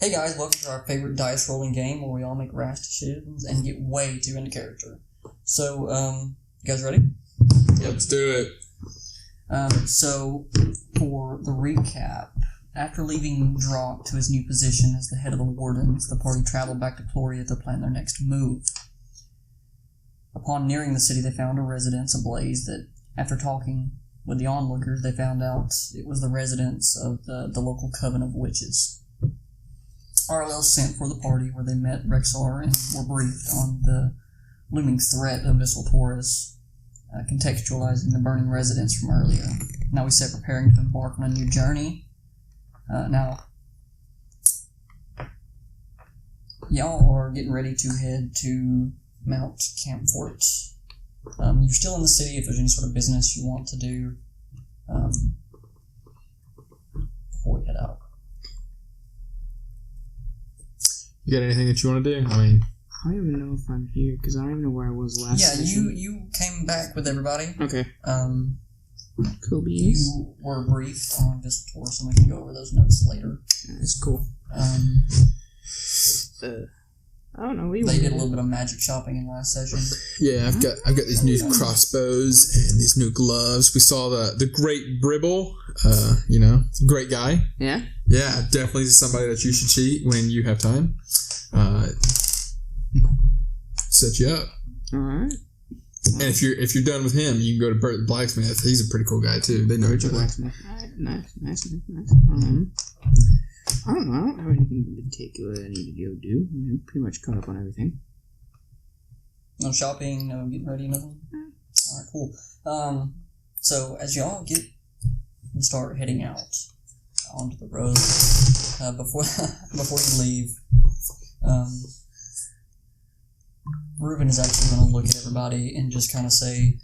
Hey guys, welcome to our favorite dice rolling game where we all make rash decisions and get way too into character. So, you guys ready? Yeah, let's do it. So, for the recap, after leaving Drock to his new position as the head of the Wardens, the party traveled back to Ploria to plan their next move. Upon nearing the city, they found a residence ablaze that, after talking with the onlookers, they found out it was the residence of the local coven of witches. RLL sent for the party where they met Rexar and were briefed on the looming threat of Vissel Taurus, contextualizing the burning residence from earlier. Now we set preparing to embark on a new journey. Now, y'all are getting ready to head to Mount Campfort. You're still in the city if there's any sort of business you want to do before we head out. You got anything that you want to do? I mean, I don't even know if I'm here because I don't even know where I was last. Yeah, session. you came back with everybody. Okay. Cool beans. You were briefed on Vissel Taurus, and we can go over those notes later. That's cool. I don't know. They did a little bit of magic shopping in last session. yeah, I've got these new crossbows and these new gloves. We saw the great Bribble. Great guy. Yeah. Yeah, definitely somebody that you should cheat when you have time. Set you up. All right. And if you're done with him, you can go to Bert the blacksmith. He's a pretty cool guy too. They know each other. Blacksmith. Nice. I don't know. I don't have anything in particular I need to go do. I mean, I'm pretty much caught up on everything. No shopping, no getting ready, nothing? Alright, cool. So as y'all get and start heading out onto the road, before you leave, Reuben is actually going to look at everybody and just kind of say,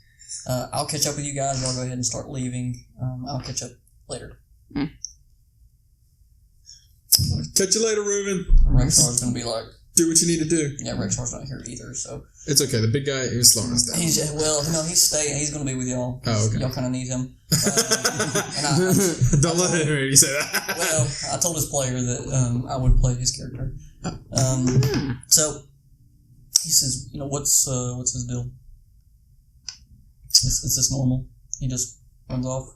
I'll catch up with you guys, y'all go ahead and start leaving. I'll catch up later. Catch you later, Reuben. Rexar's going to be like, do what you need to do. Yeah, Rexar's not here either, so. It's okay. The big guy, he was slowing us down. He's staying. He's going to be with y'all. Oh, okay. Y'all kind of need him. Don't let him hear you say that. Well, I told his player that I would play his character. So he says, what's his deal? Is this normal? He just runs off.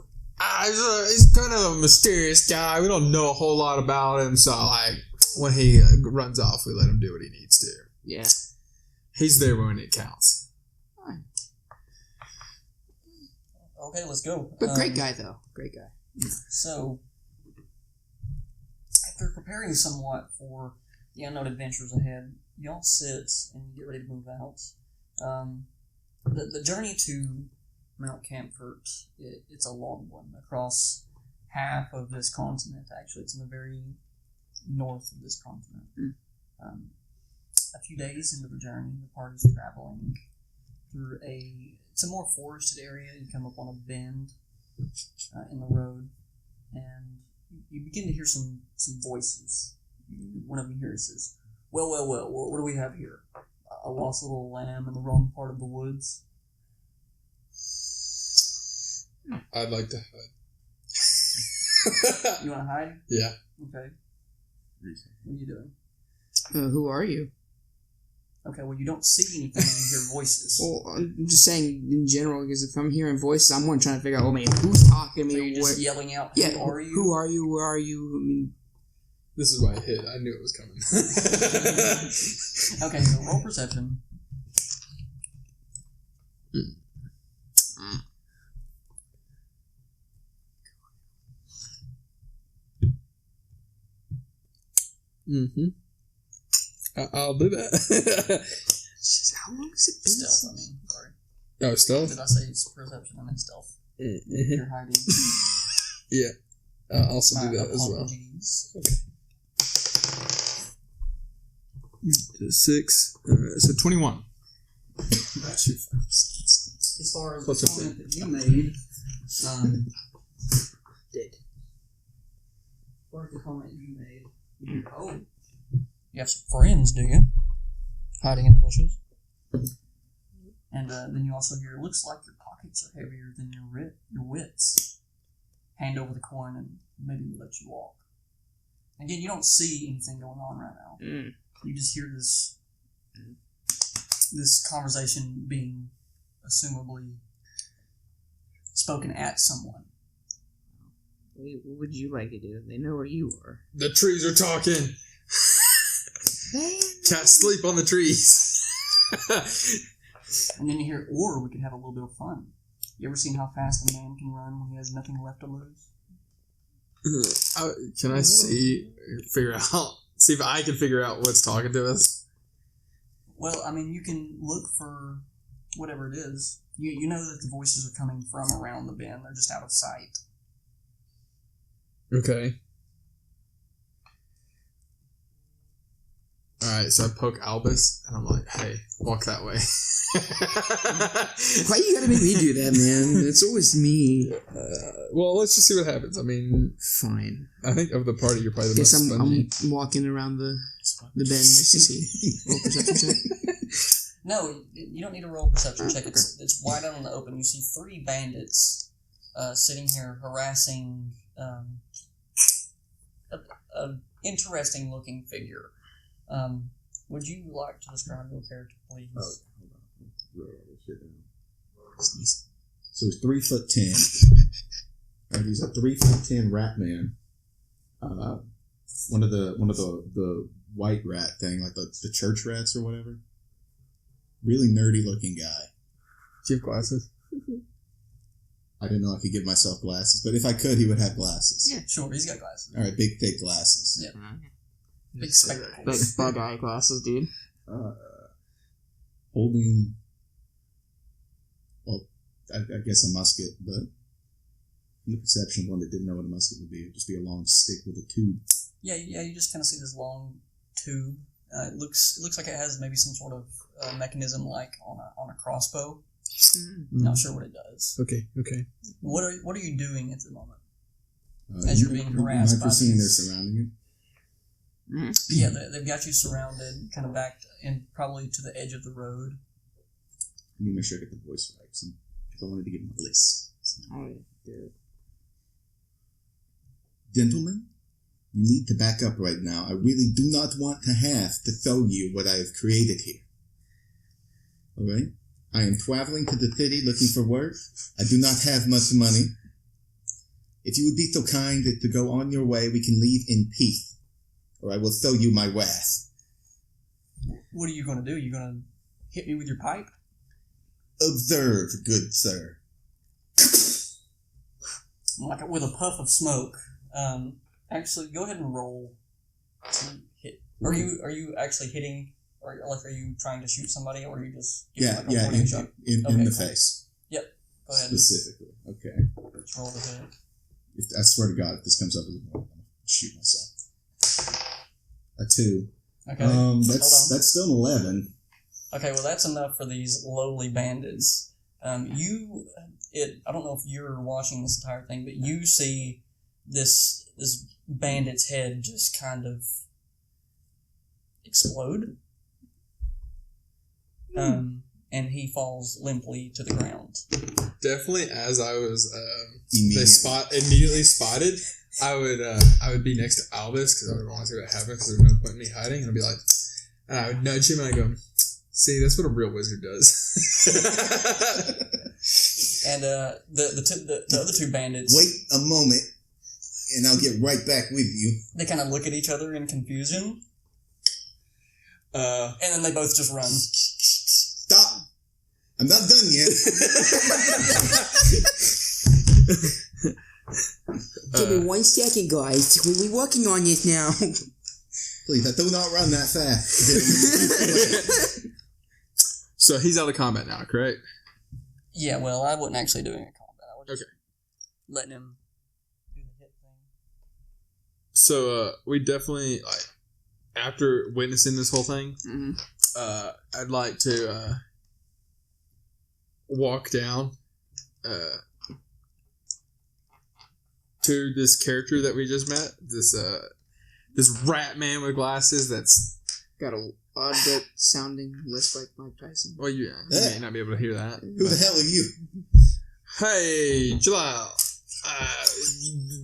He's kind of a mysterious guy. We don't know a whole lot about him, so when he runs off, we let him do what he needs to. Yeah. He's there when it counts. Fine. Okay, let's go. But great guy, though. Great guy. So, after preparing somewhat for the unknown adventures ahead, y'all sit and get ready to move out. The journey to Mount Campfort, it's a long one across half of this continent. Actually, it's in the very north of this continent. A few days into the journey, the party's traveling through it's a more forested area. You come up on a bend in the road, and you begin to hear some voices. One of them here says, well, what do we have here? A lost little lamb in the wrong part of the woods? I'd like to hide. You want to hide? Yeah. Okay. What are you doing? Who are you? Okay, well, you don't see anything, you hear voices. Well, I'm just saying in general, because if I'm hearing voices, I'm one trying to figure out, who's talking to me? So you're just yelling out, yeah, who are you? Who are you? Where are you? I mean... This is why I hit. I knew it was coming. Okay, so roll perception. I'll do that. How long has it been? Stealth, sorry. Oh, stealth? Did I say it's perception? I meant stealth. You're hiding. Yeah. I'll also do that as well. Apologies. Okay. 6. So 21. As far as the comment that you made, Dead. as far as the comment you made, you have some friends, do you? Hiding in the bushes. And then you also hear, looks like your pockets are heavier than your wits. Hand over the coin and maybe we'll let you walk. Again, you don't see anything going on right now. Mm. You just hear this conversation being assumably spoken at someone. What would you like to do? They know where you are. The trees are talking. Can't sleep on the trees. And then you hear, or we could have a little bit of fun. You ever seen how fast a man can run when he has nothing left to lose? Can I see if I can figure out what's talking to us? Well, I mean, you can look for whatever it is. You know that the voices are coming from around the bend. They're just out of sight. Okay. Alright, so I poke Albus, and I'm like, hey, walk that way. Why you gotta make me do that, man? It's always me. Well, let's just see what happens. I mean... Fine. I think of the party, you're probably the Guess most spongy. I'm walking around the bend just to see. Roll perception check. No, you don't need to roll a perception check. It's wide out in the open. You see 3 bandits sitting here harassing an interesting-looking figure. Would you like to describe your character, please? Oh, hold on. Roll this shit down. So he's 3'10". Right, he's a 3'10" rat man. One of the white rat thing, like the church rats or whatever. Really nerdy looking guy. Do you have glasses? I didn't know I could give myself glasses, but if I could, he would have glasses. Yeah, sure. He's got glasses. All right, big thick glasses. Yeah. Big spectacles. Big bug eye glasses, dude. Holding, well, I guess a musket, but from the perception of one that didn't know what a musket would be, it'd just be a long stick with a tube. Yeah. You just kind of see this long tube. It looks like it has maybe some sort of mechanism like on a crossbow. Not sure what it does. Okay. What are you doing at the moment? As you're being harassed am I by foreseeing they're these- surrounding you? Yeah, they've got you surrounded, kind of backed and probably to the edge of the road. Let me make sure I get the voice right, because I wanted to give him a list. So. Oh, yeah, dude. Gentlemen, you need to back up right now. I really do not want to have to tell you what I have created here. Alright? I am traveling to the city looking for work. I do not have much money. If you would be so kind as to go on your way, we can leave in peace. Or I will show you my wrath. What are you going to do? You going to hit me with your pipe? Observe, good sir. Like with a puff of smoke. Actually, go ahead and roll to hit. Are you actually hitting? Or like, are you trying to shoot somebody, or are you just giving like a warning shot? In Okay, the cool. face. Yep. Go ahead. Specifically. Okay. Let's roll the hit. I swear to God, if this comes up as a one, I'm going to shoot myself. A 2. Okay. Hold on. That's still an 11. Okay, well that's enough for these lowly bandits. I don't know if you're watching this entire thing, but you see this bandit's head just kind of explode. And he falls limply to the ground. Definitely, as I was, Immediately. immediately spotted, I would be next to Albus because I would want to see what happens. Because there's no point in me hiding, and I'd be like, and I would nudge him and I go, "See, that's what a real wizard does." And the other 2 bandits. Wait a moment, and I'll get right back with you. They kind of look at each other in confusion, and then they both just run. Stop! I'm not done yet. Give me 1 second, guys. We're working on this now. Please, I do not run that fast. So he's out of combat now, correct? Yeah, well, I wasn't actually doing a combat. I was just Okay. letting him do the hit thing. So we definitely after witnessing this whole thing, I'd like to walk down to this character that we just met. This rat man with glasses that's Got a odd bit sounding list like Mike Tyson. well, you may not be able to hear that. Who the hell are you? Hey, Jalal.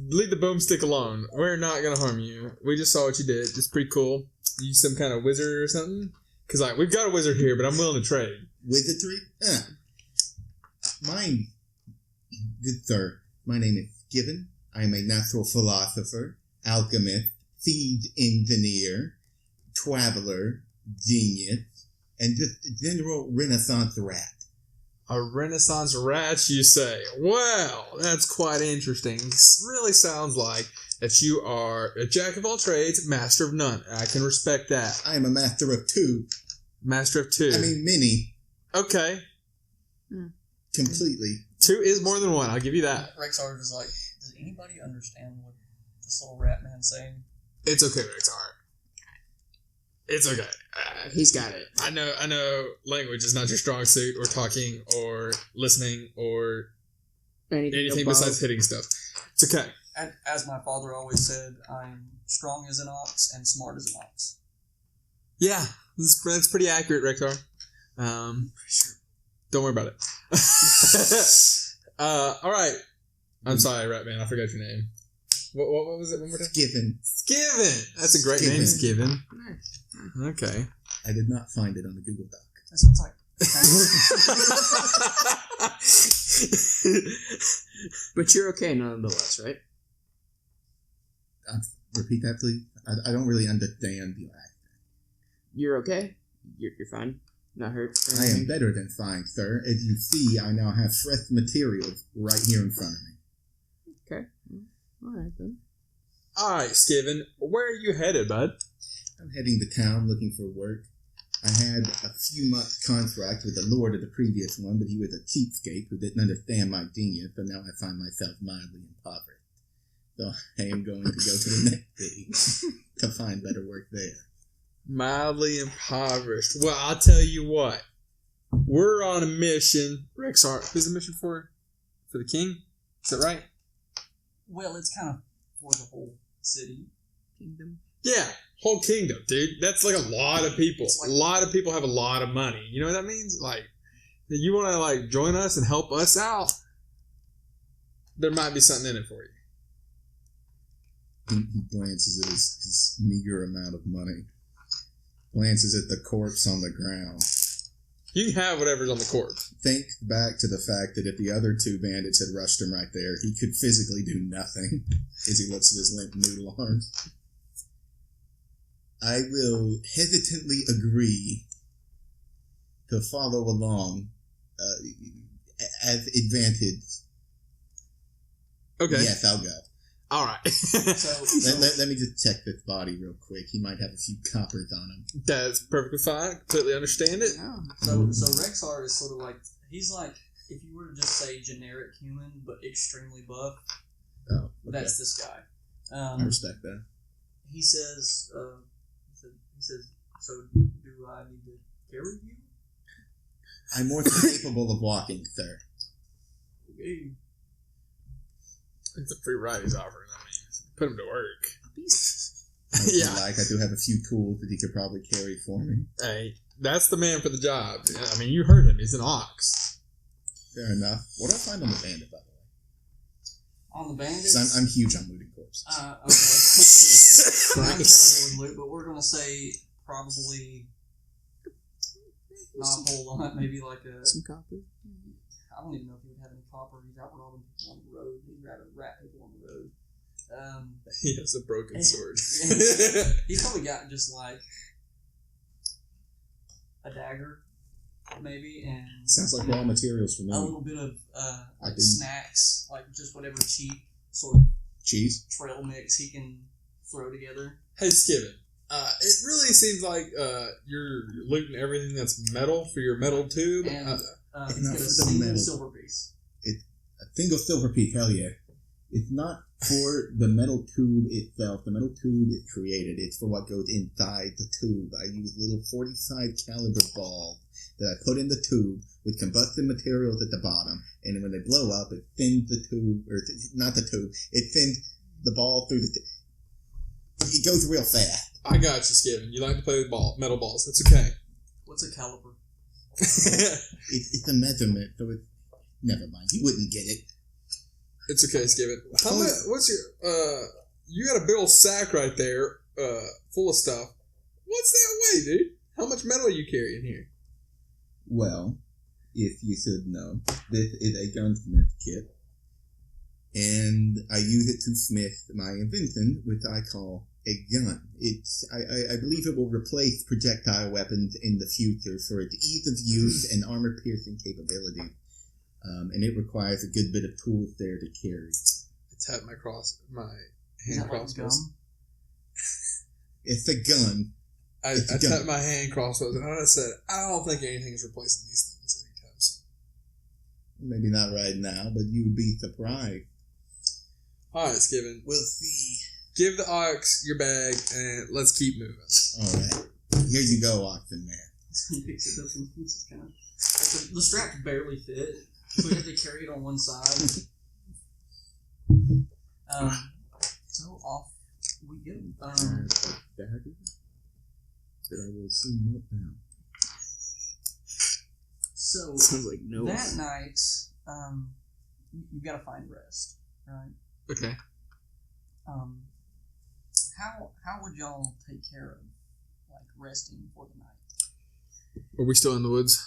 leave the boomstick alone. We're not gonna harm you. We just saw what you did. It's pretty cool. You some kind of wizard or something? Because like we've got a wizard here, but I'm willing to trade. Wizardry? Mine, good sir. My name is Given. I am a natural philosopher, alchemist, seed engineer, traveler, genius, and just general Renaissance rat. A Renaissance rat, you say? Well, that's quite interesting. Really sounds like that you are a jack of all trades, master of none. I can respect that. I am a master of two. Master of two. I mean, many. Okay. Completely. Two is more than one. I'll give you that. Rexar is like, does anybody understand what this little rat man's saying? It's okay, Rexar. It's okay. He's got it. I know language is not your strong suit, or talking, or listening, or anything besides hitting stuff. It's okay. And as my father always said, I'm strong as an ox and smart as an ox. Yeah, that's pretty accurate, Rexar. Don't worry about it. All right. I'm sorry, Ratman. I forgot your name. What was it? One more time? Skiven. Skiven. That's a great name, Skiven. Okay. I did not find it on the Google Doc. That sounds like... But you're okay nonetheless, right? Repeat that, please. I don't really understand the accent. You're okay? You're fine? Not hurt? I am better than fine, sir. As you see, I now have fresh materials right here in front of me. Okay. Alright, then. Alright, Skiven. Where are you headed, bud? I'm heading to town looking for work. I had a few months contract with the lord of the previous one, but he was a cheapskate who didn't understand my genius, so now I find myself mildly impoverished. So I am going to go to the next city to find better work there. Mildly impoverished. Well, I'll tell you what. We're on a mission. Rexar, who's the mission for? For the king? Is that right? Well, it's kind of for the whole city. Kingdom. Yeah, whole kingdom, dude. That's like a lot of people. Like, a lot of people have a lot of money. You know what that means? Like, you want to like join us and help us out? There might be something in it for you. He glances at his meager amount of money. Glances at the corpse on the ground. You can have whatever's on the corpse. Think back to the fact that if the other two bandits had rushed him right there, he could physically do nothing as he looks at his limp noodle arms. I will hesitantly agree to follow along as advantage. Okay. Yes, I'll go. All right. Let me just check this body real quick. He might have a few coppers on him. That's perfectly fine. Completely understand it. Yeah. So Rexar is sort of like, he's like, if you were to just say generic human, but extremely buff, Oh, okay. that's this guy. I respect that. He says, so do I need to carry you? I'm more than capable of walking, sir. Okay. It's a free ride he's offering. I mean, put him to work. If you like, I do have a few tools that he could probably carry for me. Hey, that's the man for the job. I mean, you heard him. He's an ox. Fair enough. What do I find on the bandit, by the way? On the bandits? 'Cause I'm huge on looting corpses. Okay. I'm terrible with loot, but we're going to say probably not a whole lot. Maybe like Some copper. I don't even know if he would have any copper. He's out robbing people on the road. He'd rather rat people on the road. He has a broken sword. He's probably got just like a dagger, maybe, and Sounds like raw materials for a me. little bit of I like didn't- snacks, like just whatever cheap sort of Cheese? trail mix he can throw together. Hey, Skiven. It really seems like you're looting everything that's metal for your metal tube. And he's not got for a the single metal. silver piece. A single silver piece, hell yeah. It's not for the metal tube itself. The metal tube is created. It's for what goes inside the tube. I use little 45 caliber balls that I put in the tube with combustion materials at the bottom. And when they blow up, it thins the tube, or not the tube, it thins the ball through the it goes real fast. I got you, Skiven. You like to play with metal balls. That's okay. What's a caliper? It's a measurement, so it's... Never mind, you wouldn't get it. It's okay, Skippin. How much? What's your? You got a big old sack right there, full of stuff. What's that weigh, dude? How much metal are you carrying here? Well, if you should know, this is a gunsmith kit, and I use it to smith my invention, which I call a gun. I believe it will replace projectile weapons in the future for its ease of use and armor-piercing capability. And it requires a good bit of tools there to carry. I tap my Is hand that like crossbows. gum? It's a gun. I tapped my hand crossbows, and I said, I don't think anything's replacing these things anytime soon. Maybe not right now, but you would be surprised. All right, Skippin. We'll see. Give the ox your bag, and let's keep moving. All right. Here you go, Oxen Man. So he picks it up and it's kind of... The straps barely fit, so we have to carry it on one side. So off we go. Dagger that I will soon melt down. So Sounds like no. that night, you got to find rest, right? Okay. How would y'all take care of like resting for the night? Are we still in the woods?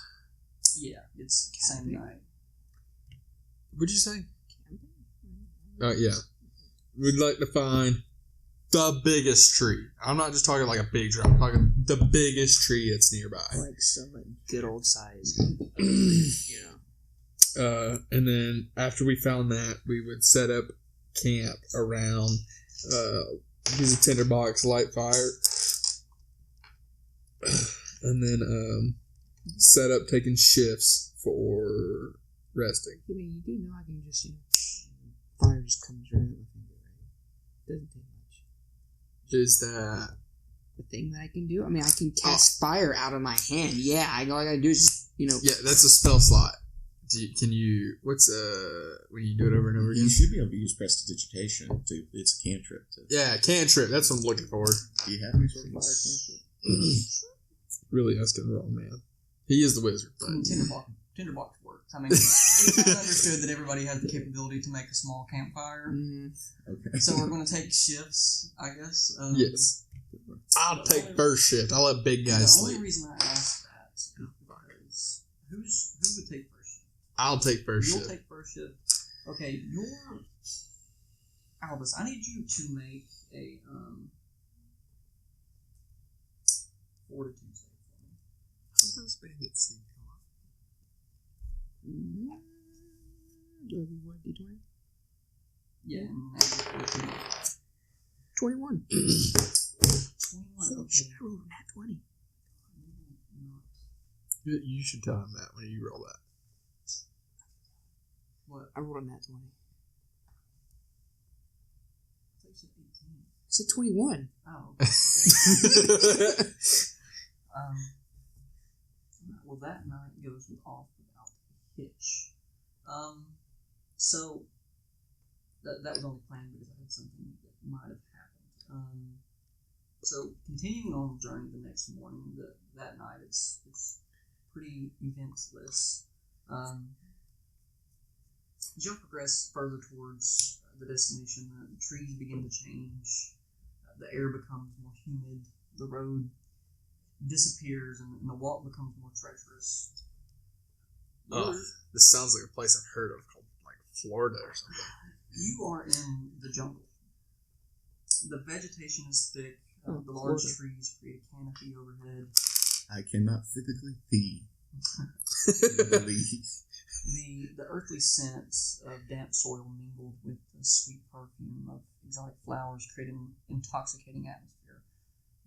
Yeah, it's the same night. What'd you say? Yeah. We'd like to find the biggest tree. I'm not just talking like a big tree. I'm talking the biggest tree that's nearby. Like some good old size. You know. And then after we found that, we would set up camp around, use a tinderbox, light fire, and then set up taking shifts for resting. I mean, you do know I can just, fire just comes right in my finger, right? Doesn't take much. Is that The thing that I can do? I mean, I can cast fire out of my hand. Yeah, all I gotta do is just, Yeah, that's a spell slot. Can you? What's when you do it over and over again? You should be able to use prestidigitation to. It's a cantrip. Yeah, cantrip. That's what I'm looking for. Do you have any sort of fire cantrip? Really asking the wrong man. He is the wizard, but Tinderbox works. I mean, we kind of understood that everybody has the capability to make a small campfire. Okay. So we're going to take shifts, I guess. yes. I'll take first shift. I'll let big guys The sleep. only reason I asked that is because who would take first shift? I'll take first You'll shift. take first shift. Okay, Albus, I need you to make a fortitude save for me. How does bandit sleep? Do I do what? D20? Yeah, and that's 21. 21. Oh, Okay. shit, I rolled a nat 20. You should tell him that when you roll that. What? I rolled a nat 20. I thought you said 18. I said 21. Oh, okay. Well, that night goes off without a hitch. So that was only planned because I had something that might have happened. So continuing on the journey the next morning, that night it's pretty eventless. As y'all progress further towards the destination, the trees begin to change. The air becomes more humid. The road disappears, and the walk becomes more treacherous. Oh, this sounds like a place I've heard of called like Florida or something. You are in the jungle. The vegetation is thick. The large trees create a canopy overhead. I cannot physically see. The earthly scent of damp soil mingled with the sweet perfume of exotic flowers create an intoxicating atmosphere.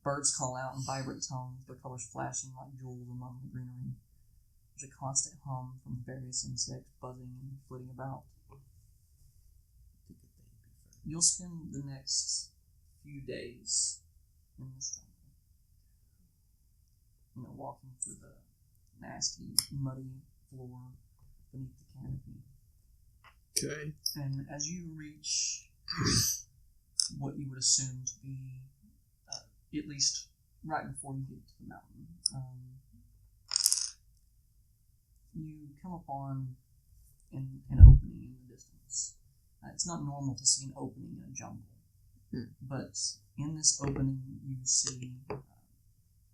Birds call out in vibrant tones, their colors flashing like jewels among the greenery. There's a constant hum from various insects buzzing and flitting about. You'll spend the next few days in this jungle. Walking through the nasty, muddy floor beneath the canopy. Okay. And as you reach what you would assume to be, at least right before you get to the mountain, you come upon an opening in the distance. It's not normal to see an opening in a jungle, Hmm. but in this opening you see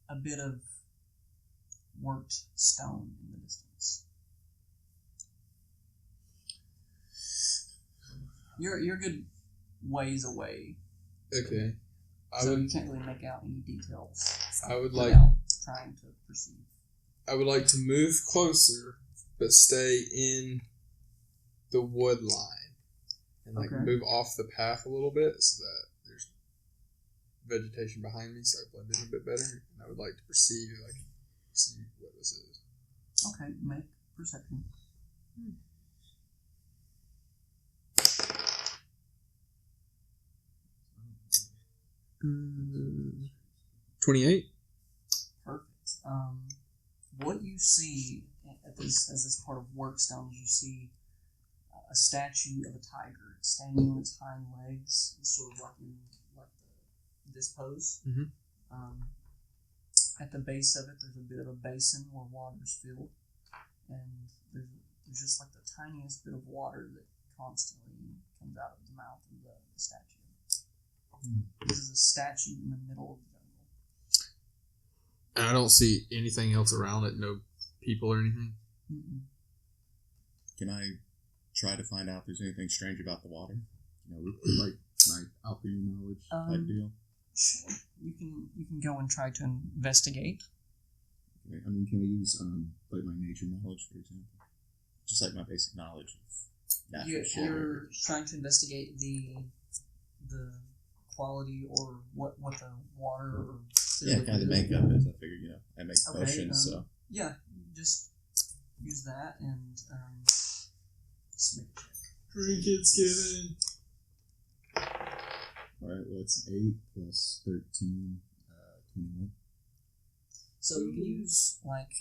a bit of worked stone in the distance. You're a good ways away, Okay. so you can't really make out any details. I would without trying to perceive. I would like to move closer, but stay in the wood line and Okay. move off the path a little bit so that there's vegetation behind me, so I blend in a bit better. And I would like to perceive, see what this is. Okay, make perception. 28. Perfect. What you see as this part of Workstone is you see a statue of a tiger standing on its hind legs, sort of this pose. Mhm. At the base of it, there's a bit of a basin where water's filled, and there's just like the tiniest bit of water that constantly comes out of the mouth of the statue. This is a statue in the middle of the jungle. And I don't see anything else around it, no people or anything. Mm-mm. Can I try to find out if there's anything strange about the water? Like my alchemy knowledge type deal. Sure. You can go and try to investigate. Okay. I mean, can we use like my nature knowledge, for example? Just like my basic knowledge of natural shit. You're trying to investigate the quality or what the water or kind of makeup is. I figured, I make Okay, potions, so. Yeah, just use that and just make a check. Drink it's given. Alright, well, it's 8 plus 13, 21. So you can use like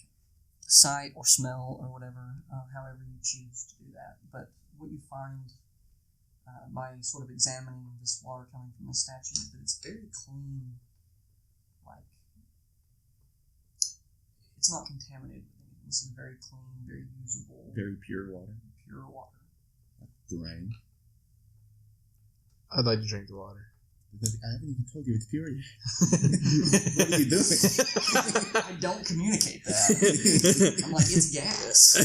sight or smell or whatever, however you choose to do that. But what you find by sort of examining this water coming from the statue is that it's very clean. Like, it's not contaminated with anything. This is very clean, very usable, Very pure water. pure water. The rain. I'd like to drink the water. I haven't even told you it's pure yet. What are you doing? I don't communicate that. I'm like, it's gas.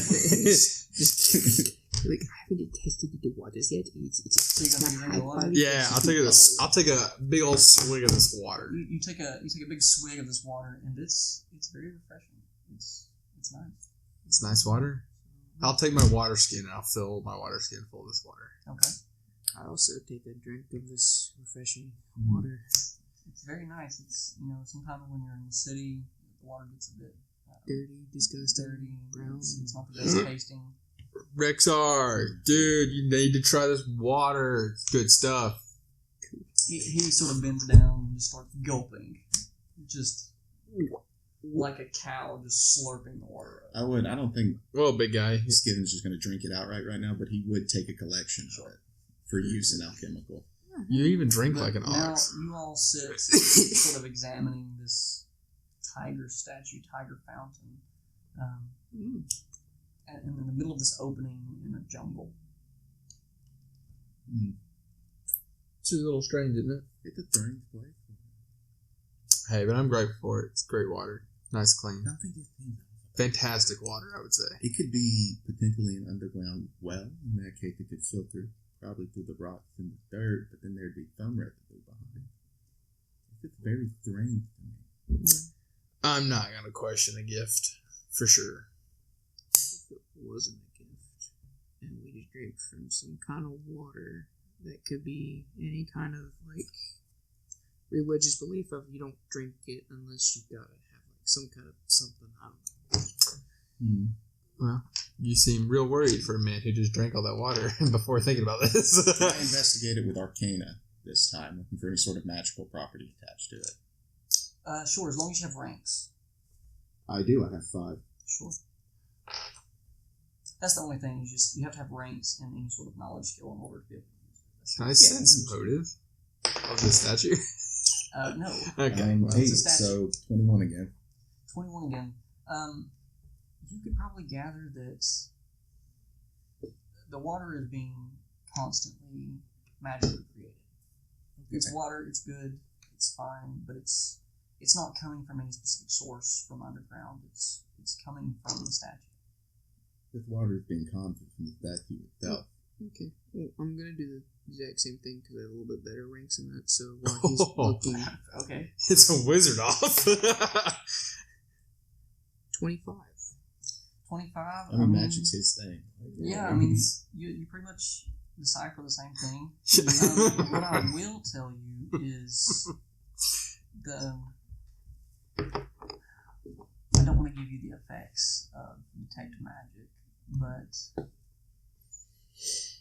Like, I haven't tested the waters yet. So you're gonna drink the water? Yeah, I'll take a big old swig of this water. You take a big swig of this water, and it's very refreshing. It's nice. It's nice water. I'll take my water skin and I'll fill my water skin full of this water. Okay. I also take a drink of this refreshing water. It's very nice. It's sometimes when you're in the city, the water gets a bit Dirty, disgusting, dirty, brown. It's not the best tasting. Rexar, dude, you need to try this water. It's good stuff. He sort of bends down and just starts gulping, just like a cow just slurping the water up. I don't think Well, big guy. Skin's just going to drink it outright right now, but he would take a collection of it for use in alchemical. You even drink like an Now ox. you all sit sort of examining this tiger statue, tiger fountain, and in the middle of this opening in a jungle. It's a little strange, isn't it? It's a strange place. Hey, but I'm grateful for it. It's great water. Nice, clean. Nothing just clean. Fantastic water, I would say. It could be potentially an underground well. In that case, it could filter probably through the rocks and the dirt, but then there'd be thumb residue behind. It's very strange to me. I'm not going to question a gift, for sure. If it wasn't a gift, and we just drink from some kind of water that could be any kind of like religious belief of you don't drink it unless you gotta have like some kind of something. I don't know. Well, you seem real worried for a man who just drank all that water before thinking about this. I investigated with Arcana this time, looking for any sort of magical property attached to it. Sure, as long as you have ranks. I do. I have 5. Sure. That's the only thing. You have to have ranks in any sort of knowledge skill in order to be able to use it. Can I sense motive of this statue? No. Okay. 8, so 21 again. 21 again. You could probably gather that the water is being constantly magically created. It's Okay. water, it's good, it's fine, but it's not coming from any specific source from underground. It's coming from the statue. This water is being conjured from the statue itself. Okay. Well, I'm gonna do the exact same thing because I have a little bit better ranks in that. So while he's looking, Okay. It's a wizard off. 25. 25. I mean, magic's his thing. Yeah, I mean, you pretty much decipher the same thing. What I will tell you is I don't want to give you the effects of detect magic, but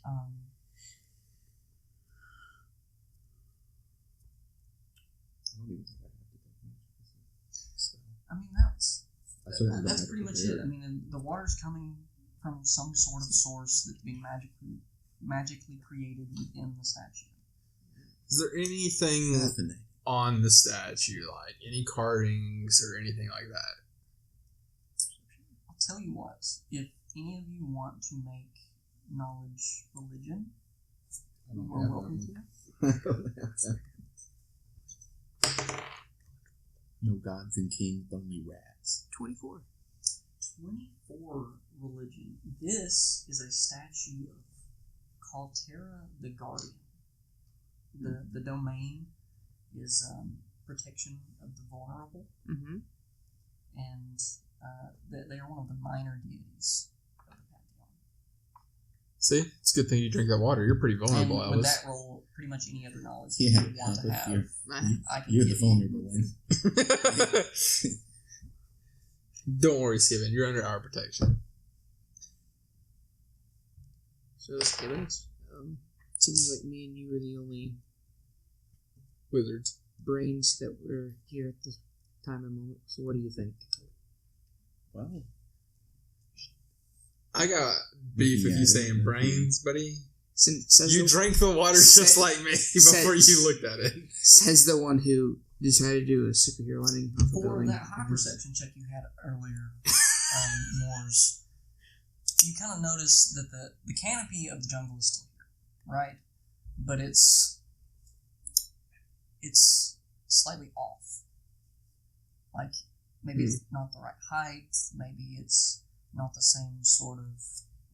I don't even think I have to take magic. I mean I certainly don't that's have pretty to much prepare it. I mean, and the water's coming from some sort of source that's being magically created within the statue. Is there anything Fascinating. on the statue, like any carvings or anything like that? I'll tell you what, if any of you want to make knowledge religion, I don't you are have welcome that. to. No gods and kings, only rats. 24. 24 religion. This is a statue of Caltera the Guardian. The domain is protection of the vulnerable, Mm-hmm. and they are one of the minor deities of the pantheon. See, it's a good thing you drink that water. You're pretty vulnerable, And with Alice. that roll, pretty much any other knowledge Yeah, you want to but have, I can you're the give you. vulnerable one. Don't worry, Steven. You're under our protection. So Stevens, seems like me and you are the only Wizards. brains that were here at this time and moment. So what do you think? Wow. I got beef with Yeah, you saying yeah. brains, buddy. Says You the, drank the water just Sa- like me before says- you looked at it. says the one who decided to do a superhero landing off a For building. that high perception check you had earlier, Moors, you kind of notice that the canopy of the jungle is still here, right? But it's slightly off. Like, maybe it's not the right height, maybe it's not the same sort of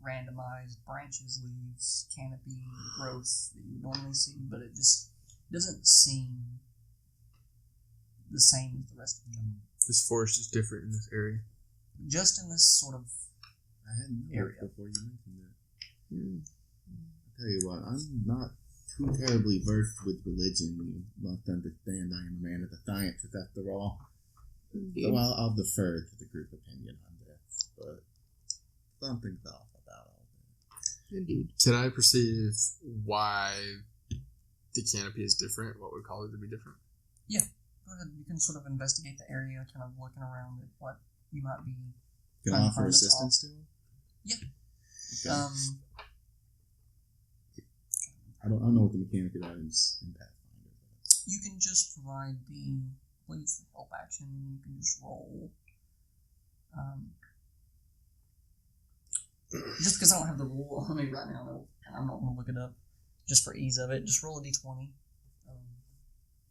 randomized branches, leaves, canopy growth that you would normally see, but it just doesn't seem the same as the rest of the jungle. This forest is different in this area. Just in this sort of I hadn't known Area. before you mentioned that. Hmm. I'll tell you what, I'm not too terribly versed with religion. You must understand I am a man of the sciences after all. So I'll defer to the group opinion on this, but something's off about all this. Indeed. Can I perceive why the canopy is different? What would call it to be different? Go ahead, you can sort of investigate the area, kind of looking around at what you might be. Can I Trying to offer find this assistance to him? Yeah. Okay. I don't know what the mechanic of that is in Pathfinder. You can just provide the, I believe it's the help action, and you can just roll. Just because I don't have the rule on me right now, I'm not going to look it up. Just for ease of it, just roll a d20.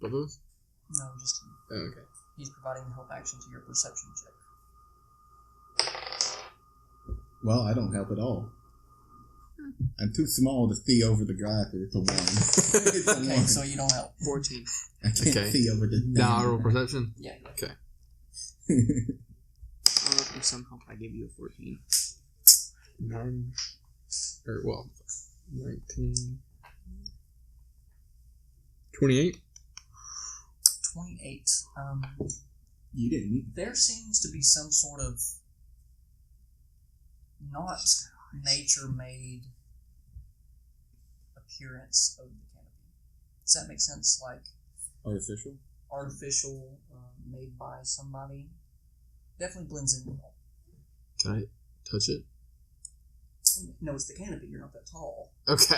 Both of those? No, just Oh, okay. he's providing the help action to your perception check. Well, I don't help at all. I'm too small to see over the grass. It's a 1. It's a Okay, 1. so you don't help. 14. I can't Okay. see over the Now I roll perception. Yeah. I don't know if there's some help I give you a 14. 9. Or, well, 19. 28? 28. You didn't need There seems to be some sort of not nature-made appearance of the canopy. Does that make sense? Like artificial. artificial, made by somebody. Definitely blends in well. Can I touch it? No, it's the canopy. You're not that tall. Okay.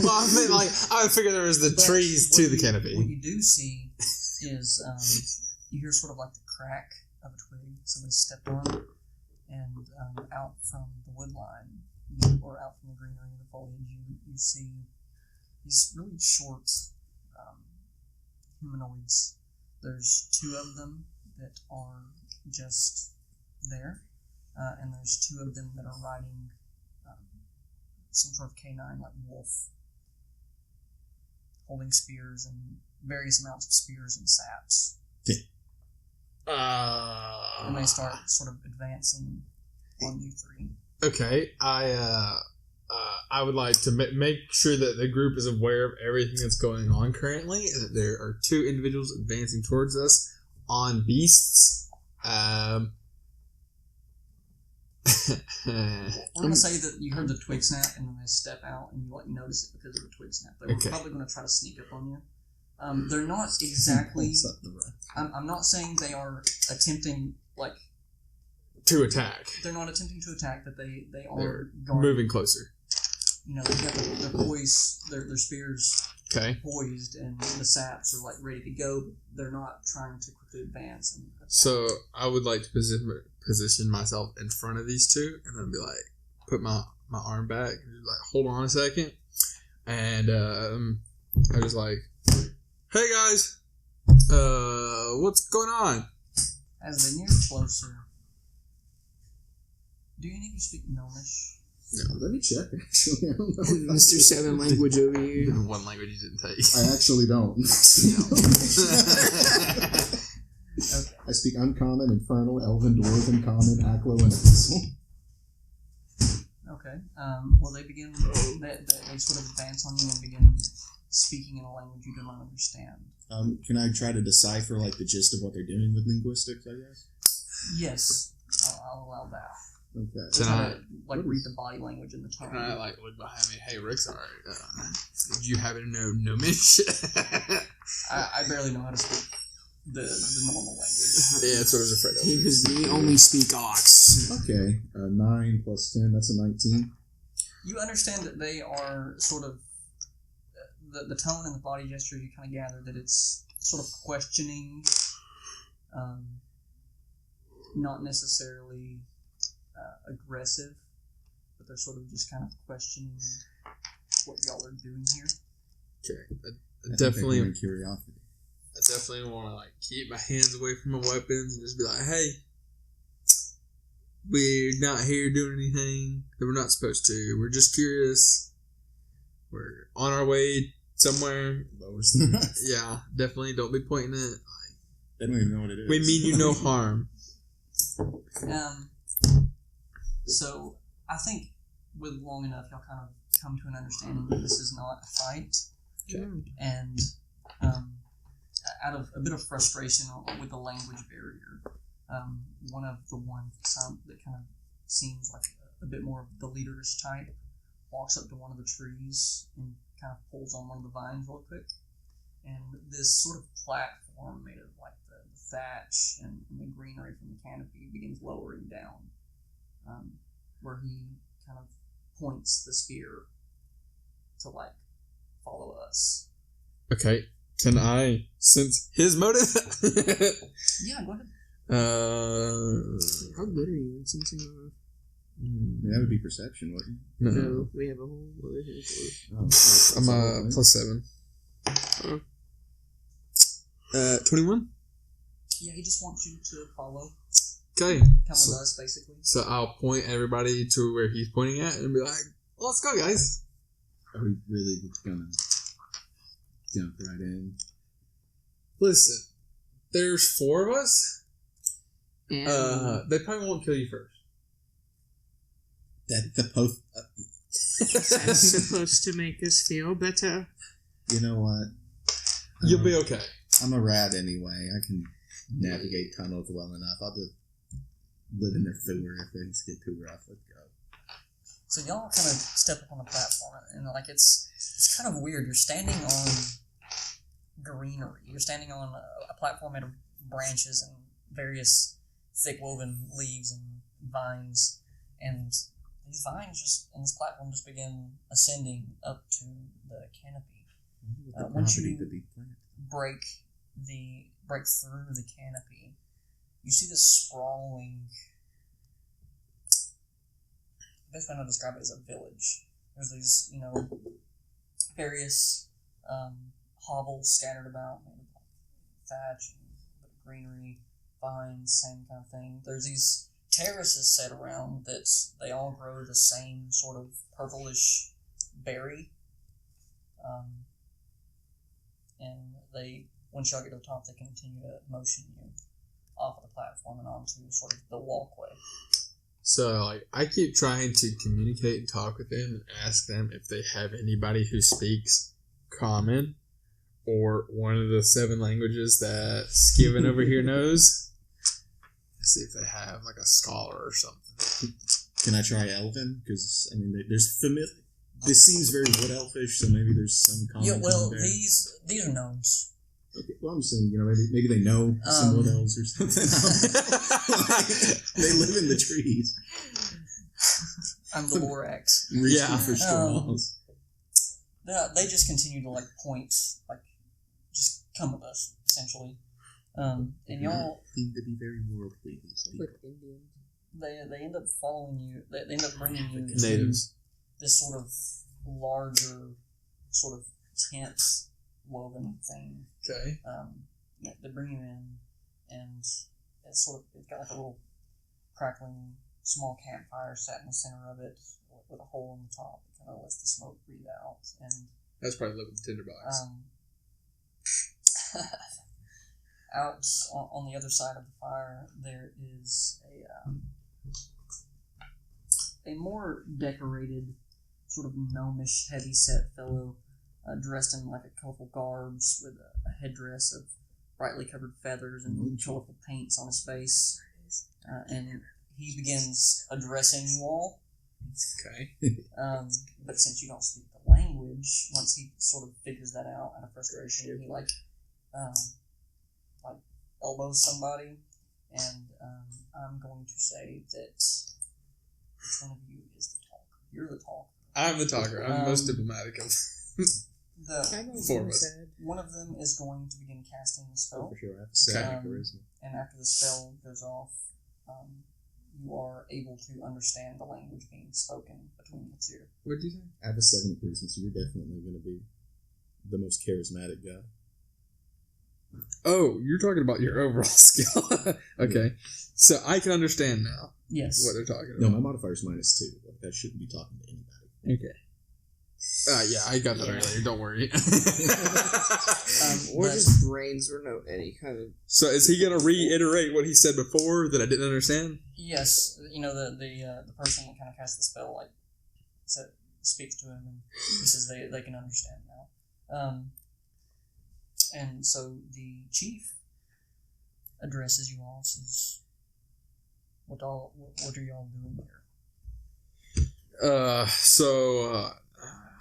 Well, I mean, like, I would figure there was the But trees what to the you- canopy. What you do see is you hear sort of like the crack of a twig somebody stepped on, and out from the wood line, or out from the greenery and the foliage, you see these really short humanoids. There's 2 of them that are just there, and there's 2 of them that are riding some sort of canine, like wolf, holding spears and various amounts of spears and saps. And they start sort of advancing on you 3. Okay, I would like to make sure that the group is aware of everything that's going on currently, and that there are 2 individuals advancing towards us on beasts. I'm going to say that you heard the twig snap, and then they step out, and you notice it because of the twig snap. They were probably going to try to sneak up on you. They're not exactly. I'm not saying they are attempting to attack. They're not attempting to attack, but they are moving closer. They've got their poise, their spears poised, and the saps are ready to go. But they're not trying to quickly advance. And so I would like to position myself in front of these 2, and then be put my arm back, and hold on a second, and I just hey guys, what's going on? As they near closer, do any of you speak Gnomish? No, let me check, actually. I don't know. Mr. 7 language over here. One language you didn't take. I actually don't. Okay. I speak Uncommon, Infernal, Elven, Dwarven, Common, Aklo, and Abyssal. Okay. Well, they begin. They sort of advance on you and begin speaking in a language you do not understand. Can I try to decipher the gist of what they're doing with linguistics, I guess? Yes, I'll allow that. Okay. Can I read the body language and the tone? Can I look behind me? Hey, Rick's alright. Did you happen to know Gnomish? I barely know how to speak the normal language. Yeah, that's what I was afraid of. Because we only speak Ox. Okay. 9 plus 10, that's a 19. You understand that they are sort of the tone and the body gesture. You kind of gather that it's sort of questioning, not necessarily aggressive, but they're sort of just kind of questioning what y'all are doing here. Okay, I definitely curiosity. I definitely want to keep my hands away from my weapons and just be like, hey, we're not here doing anything that we're not supposed to. We're just curious. We're on our way somewhere. Lowers the rest. Yeah, definitely. Don't be pointing it. They don't even know what it is. We mean you no harm. So I think with long enough, y'all kind of come to an understanding that this is not a fight. Okay. And out of a bit of frustration with the language barrier, one of the ones that kind of seems like a bit more of the leaderish type walks up to one of the trees and kind of pulls on one of the vines real quick. And this sort of platform made of the thatch and the greenery from the canopy begins lowering down, where he kind of points the spear to follow us. Okay, can I sense his motive? Yeah, go ahead. How good are you in sensing motive? That would be perception, wouldn't it? No, we have a whole other I'm plus 7. 21? Yeah, he just wants you to follow. Okay. Come with us, basically. So I'll point everybody to where he's pointing at and be like, let's go, guys. Are we really gonna jump right in? Listen, there's 4 of us. And They probably won't kill you first. That's supposed. that's supposed to make us feel better. You know what? You'll be okay. I'm a rat anyway. I can navigate tunnels well enough. I'll just live in the sewer if things get too rough. Let's go. So y'all kind of step up on the platform, and it's kind of weird. You're standing on greenery. You're standing on a platform made of branches and various thick woven leaves and vines, and these vines this platform just begin ascending up to the canopy. Once you break through the canopy, you see this sprawling best way to describe it is a village. There's these, various hovels scattered about, thatch and greenery, vines, same kind of thing. There's these terraces set around that they all grow the same sort of purplish berry. And once y'all get to the top, they continue to motion you off of the platform and onto sort of the walkway. So, like, I keep trying to communicate and talk with them and ask them if they have anybody who speaks Common or one of the 7 languages that Skiven over here knows. See if they have, like, a scholar or something. Can I try Elven? Because, there's this seems very wood elfish, so maybe there's some common. Yeah, well, there. these are gnomes. Okay, well, I'm saying, maybe they know some wood elves or something. They live in the trees. I'm the Lorax. Yeah, for straws. They just continue to point, just come with us, essentially. And y'all seem to be very worldly. Like Indians. They end up following you. They end up bringing you into Natives. this sort of larger, sort of tent woven thing. Okay. They bring you in, and it's got like a little crackling small campfire set in the center of it with a hole in the top. It kind of lets the smoke breathe out, and That's probably living the tinderbox. Out on the other side of the fire, there is a more decorated, sort of gnomish, heavy-set fellow, dressed in like a colorful garbs with a headdress of brightly covered feathers and colorful paints on his face, and he begins addressing you all. Okay. But since you don't speak the language, once he sort of figures that out out of frustration, he elbows somebody, and I'm going to say that which one of you is the talker? You're the talker. I'm the talker. I'm the most diplomatic of the four of us. One of them is going to begin casting the spell. For sure, I have to say charisma. And after the spell goes off, you are able to understand the language being spoken between the two. What did you say? I have a 7 charisma, so you're definitely going to be the most charismatic guy. Oh, you're talking about your overall skill. Okay. So I can understand now. Yes. What they're talking about. No, my modifier's -2. Like, I shouldn't be talking to anybody. Okay. Yeah, I got that earlier. Don't worry. Or just brains or no any kind of. So is he going to reiterate what he said before that I didn't understand? Yes. The person that kind of cast the spell speaks to him, and he says they can understand now. And so the chief addresses you all, says, what are y'all doing here?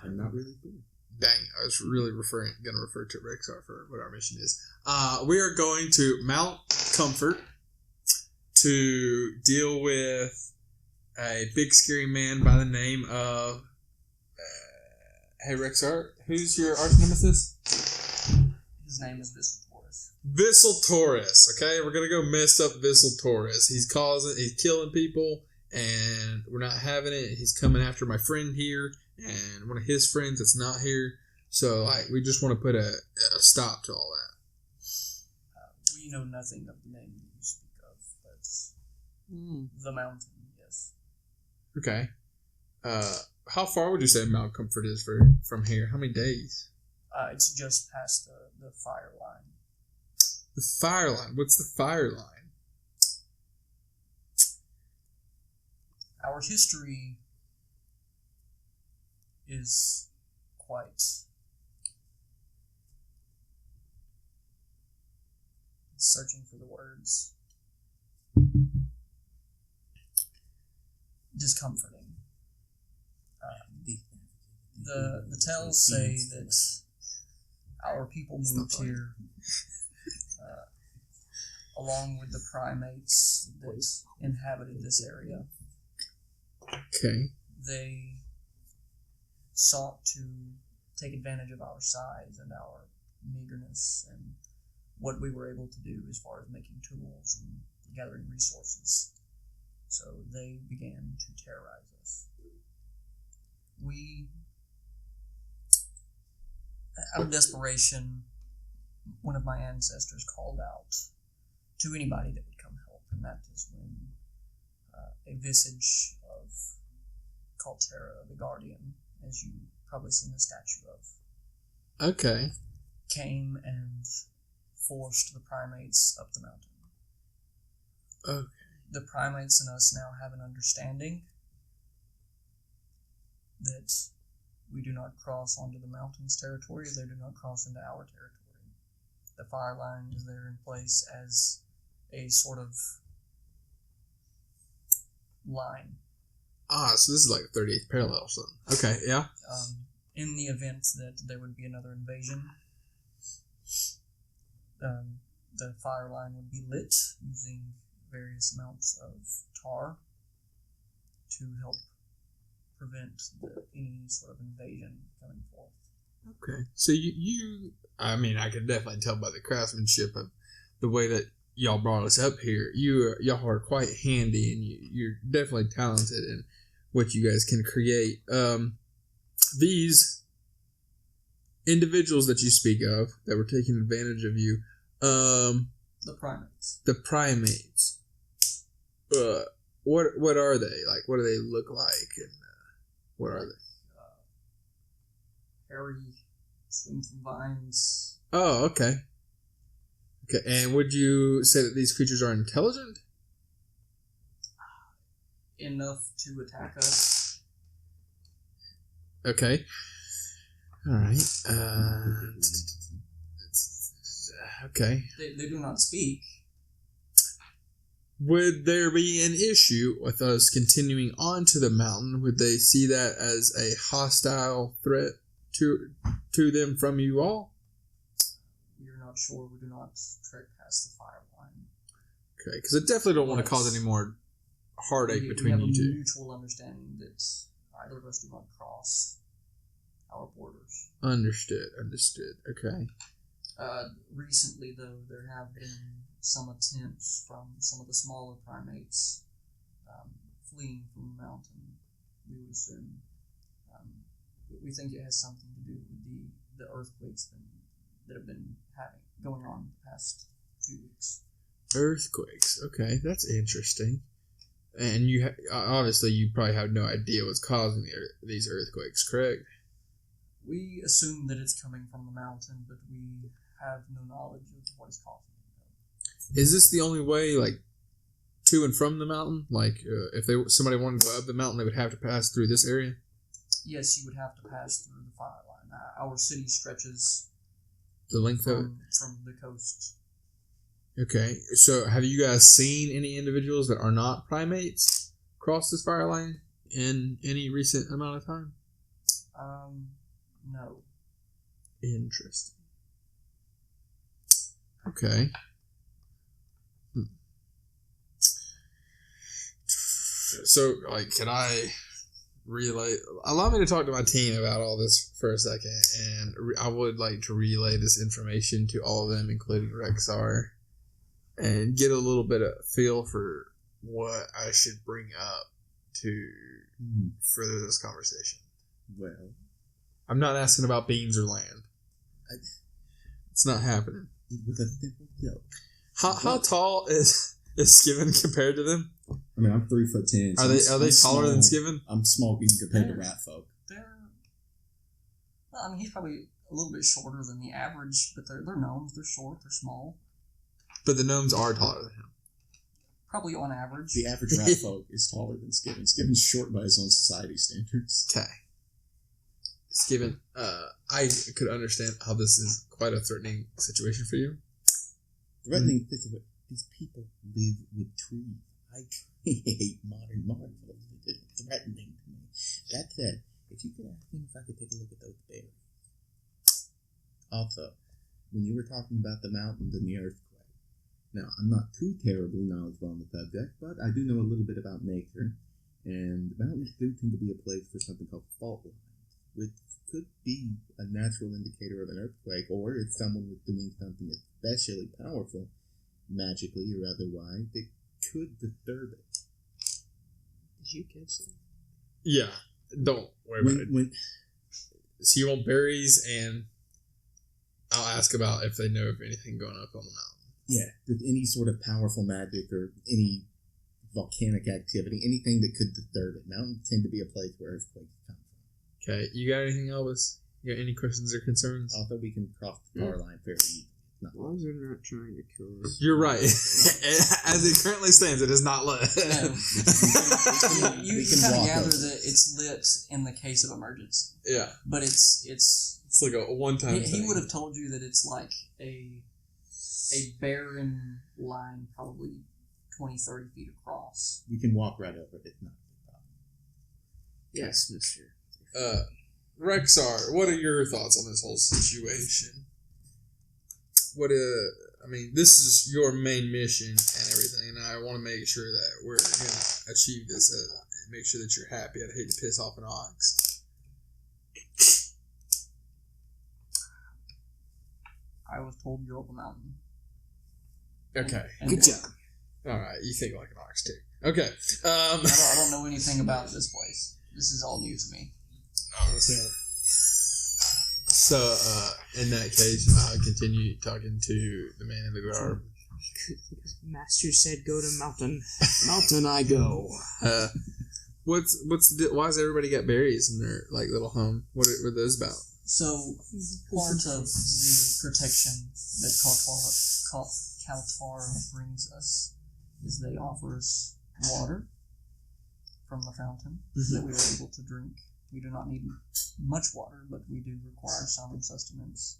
I'm not really good. Dang, I was really going to refer to Rexar for what our mission is. We are going to Mount Comfort to deal with a big scary man by the name of hey Rexar, who's your arch nemesis? His name is Visseltaurus. Visseltaurus, okay? We're gonna go mess up Visseltaurus. He's killing people, and we're not having it. He's coming after my friend here, and one of his friends that's not here. So, we just want to put a stop to all that. We know nothing of the name you speak of, but the mountain, yes. Okay. How far would you say Mount Comfort is from here? How many days? It's just past the fire line. The fire line? What's the fire line? Our history is quite searching for the words. Discomforting. The tales say that our people moved here along with the primates that inhabited this area. Okay. They sought to take advantage of our size and our meagerness and what we were able to do as far as making tools and gathering resources. So they began to terrorize us. We, out of desperation, one of my ancestors called out to anybody that would come help, and that is when a visage of Kaltera, the Guardian, as you probably seen the statue of, Okay. came and forced the primates up the mountain. Okay. The primates and us now have an understanding that we do not cross onto the mountain's territory, they do not cross into our territory. The fire line is there in place as a sort of line. So this is like 38th parallel or something. Okay, yeah. In the event that there would be another invasion, the fire line would be lit using various amounts of tar to help prevent any sort of invasion coming forth. Okay. So you I mean, I can definitely tell by the craftsmanship of the way that y'all brought us up here. Y'all are quite handy, and you're definitely talented in what you guys can create. These individuals that you speak of that were taking advantage of you, The primates. the primates. What are they like? What do they look like, and what are they? Hairy, swing from vines. Oh, okay. Okay, and would you say that these creatures are intelligent? Enough to attack us. Okay. All right. Okay. They do not speak. Would there be an issue with us continuing on to the mountain? Would they see that as a hostile threat to them from you all? We are not sure. We do not trek past the fire line. Okay, because I definitely don't want to cause any more heartache between you two. We have a mutual understanding that either of us do not cross our borders. Understood. Okay. Recently, though, there have been some attempts from some of the smaller primates fleeing from the mountain, we would assume. We think it has something to do with the earthquakes that have been going on the past few weeks. Earthquakes. Okay, that's interesting. And you obviously you probably have no idea what's causing these earthquakes, correct? We assume that it's coming from the mountain, but we have no knowledge of what is causing it. Is this the only way, like, to and from the mountain? Like, if somebody wanted to go up the mountain, they would have to pass through this area? Yes, you would have to pass through the fire line. Our city stretches The length of it? From the coast. Okay, so have you guys seen any individuals that are not primates cross this fire line in any recent amount of time? No. Interesting. Okay. So, like, can I relay? Allow me to talk to my team about all this for a second, and I would like to relay this information to all of them, including Rexar, and get a little bit of feel for what I should bring up to further this conversation. Well, I'm not asking about beans or land. It's not happening. it was a simple joke. How tall is Skiven compared to them? I mean, I'm 3'10". Are they taller small, than Skiven? I'm small even compared to rat folk. Well, I mean, he's probably a little bit shorter than the average, but they're gnomes. They're short. They're small. But the gnomes are taller than him. Probably on average. The average rat folk is taller than Skiven. Skiven's short by his own society standards. Okay. Skiven, I could understand how this is quite a threatening situation for you. Threatening these people live with trees. I create modern marvels. It's threatening to me. That said, if you could ask him if I could take a look at those berries. Also, when you were talking about the mountains and the earthquake, now I'm not too terribly knowledgeable on the subject, but I do know a little bit about nature, and the mountains do tend to be a place for something called fault lines, which could be a natural indicator of an earthquake, or if someone was doing something especially powerful, magically or otherwise, it could disturb it. Did you catch that? Yeah, don't worry about it. So you want berries, and I'll ask about if they know of anything going up on the mountain. Yeah, with any sort of powerful magic or any volcanic activity, anything that could disturb it. Mountains tend to be a place where earthquakes come from. Okay, you got anything, Elvis? You got any questions or concerns? Although we can cross the power line fairly easily. As long as they're not trying to kill us. You're right. As it currently stands, it is not lit. No. You can kind of walk gather over. that it's lit in the case of emergency, Yeah, but it's it's like a one-time he thing. would have told you that it's like a barren line, probably 20, 30 feet across. We can walk right over it. It's not a problem. Yes, mister. Rexar, what are your thoughts on this whole situation? This is your main mission and everything, and I want to make sure that we're going to achieve this and make sure that you're happy. I'd hate to piss off an ox. I was told you're up a mountain. Okay. And Good job. All right, you think like an ox too. Okay. I don't know anything about this place. This is all new to me. So, in that case, I'll continue talking to the man in the garb. Master said, "Go to mountain." Mountain, I go. Why does everybody got berries in their like little home? What are those about? So, part of the protection that Kaltar brings us is they offer us water from the fountain that we are able to drink. We do not need much water, but we do require some sustenance,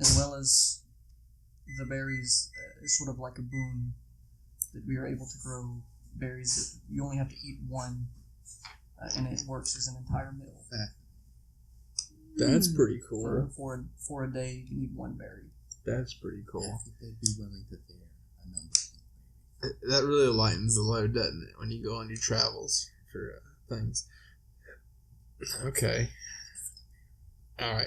as well as the berries is sort of like a boon that we are able to grow berries that you only have to eat one, and it works as an entire meal. That's pretty cool. For a day, you can eat one berry. That's pretty cool. They'd be willing to bear a number. That really lightens the load, doesn't it, when you go on your travels for things. Okay. All right.